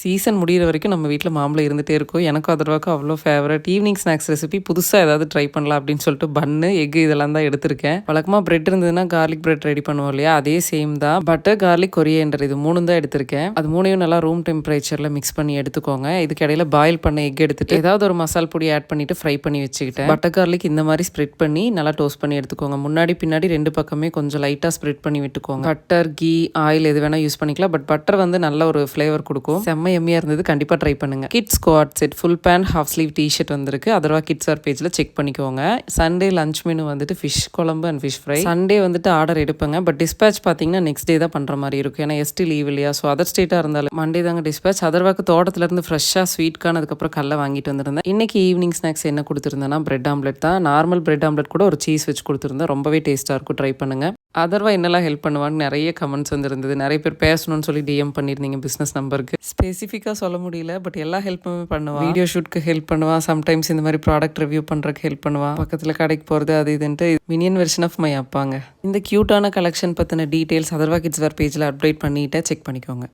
Season முடியிற வரைக்கும் நம்ம வீட்டில் மாம்பழம் இருந்துகிட்டே இருக்கும். எனக்கும் அதர்வாக்கும் அவ்வளோ ஃபேவரட். ஈவினிங் ஸ்நாக்ஸ் ரெசிபி புதுசாக ஏதாவது ட்ரை பண்ணலாம் அப்படின்னு சொல்லிட்டு பன்னு, எக்கு இதெல்லாம் தான் எடுத்திருக்கேன். வழக்கமாக பிரெட் இருந்ததுன்னா கார்லிக் பிரெட் ரெடி பண்ணுவோம் இல்லையா, அதே சேம் தான். பட்டர், கார்லிக், கொரியண்டர் இது 3 தான் எடுத்திருக்கேன். அது 3யும் நல்லா ரூம் டெம்பரேச்சரில் மிக்ஸ் பண்ணி எடுத்துக்கோங்க. இதுக்கு இடையில பாயில் பண்ண எக் எடுத்துட்டு ஏதாவது ஒரு மசால் பொடி ஆட் பண்ணிட்டு ஃப்ரை பண்ணி வச்சுக்கிட்டேன். பட்டர் கார்லிக் இந்த மாதிரி ஸ்ப்ரெட் பண்ணி நல்லா டோஸ்ட் பண்ணி எடுத்துக்கோங்க. முன்னாடி பின்னாடி 2 பக்கமே கொஞ்சம் லைட்டாக ஸ்ப்ரெட் பண்ணி விட்டுக்கோங்க. பட்டர், கீ, ஆயில் எது வேணால் யூஸ் பண்ணிக்கலாம். பட் பட்டர் வந்து நல்ல ஒரு ஃப்ளேவர் கொடுக்கும். செம்ம எம்மியாக இருந்தது. கண்டிப்பாக ட்ரை பண்ணுங்க. Kids coord set full pant half sleeve T-shirt வந்திருக்கு. அதர்வா கிட்ஸ் ஆர் பேஜில் செக் பண்ணிக்கோங்க. சண்டே லஞ்ச் மெனு வந்துட்டு ஃபிஷ் குழம்பு அண்ட் ஃபிஷ் ஃப்ரை. சண்டே வந்துட்டு ஆர்டர் எடுப்பேங்க. பட் டிஸ்பேச் பார்த்தீங்கன்னா நெக்ஸ்ட் டே தான் பண்ணுற மாதிரி இருக்கும். ஏன்னா எஸ்டி லீவ் இல்லையா. ஸோ அதர் ஸ்டேட்டாக இருந்தாலும் மண்டே தாங்க டிஸ்பேச். அதர்வாக்கு தோட்டத்துலேருந்து ஃப்ரெஷ்ஷாக ஸ்வீட் கார்ன் அதுக்கப்புறம் கடலை வாங்கிட்டு வந்திருந்தேன். இன்னைக்கு ஈவினிங் ஸ்நாக்ஸ் என்ன கொடுத்துருந்தேன்னா பிரெட் ஆம்லெட் தான். நார்மல் பிரெட் ஆம்லெட் கூட ஒரு சீஸ் வச்சு கொடுத்துருந்தேன். ரொம்பவே டேஸ்ட்டாக இருக்கும். ட்ரை பண்ணுங்க. அதர்வா என்னெல்லாம் ஹெல்ப் பண்ணுவான்னு நிறைய கமெண்ட்ஸ் வந்துருந்தது. நிறைய பேர் பேசணும்னு சொல்லி டிஎம் பண்ணியிருந்தீங்க பிஸ்னஸ் நம்பருக்கு. ஸ்பெசிஃபிக்காக சொல்ல முடியல. பட் எல்லா ஹெல்ப்புமே பண்ணுவான். வீடியோ ஷூட்க்கு ஹெல்ப் பண்ணுவான். சம்டைம்ஸ் இந்த மாதிரி ப்ராடக்ட் ரிவ்யூ பண்ணுறதுக்கு ஹெல்ப் பண்ணுவான். பக்கத்தில் கடைக்கு போகிறது அது இதுன்ட்டு மினியன் வெர்ஷன் ஆஃப் மை அப்பாங்க. இந்த க்யூட்டான கலெக்ஷன் பற்றின டீட்டெயில்ஸ் அதர்வா கிட்ஸ் வேர் பேஜில் அப்டேட் பண்ணிவிட்டு செக் பண்ணிக்கோங்க.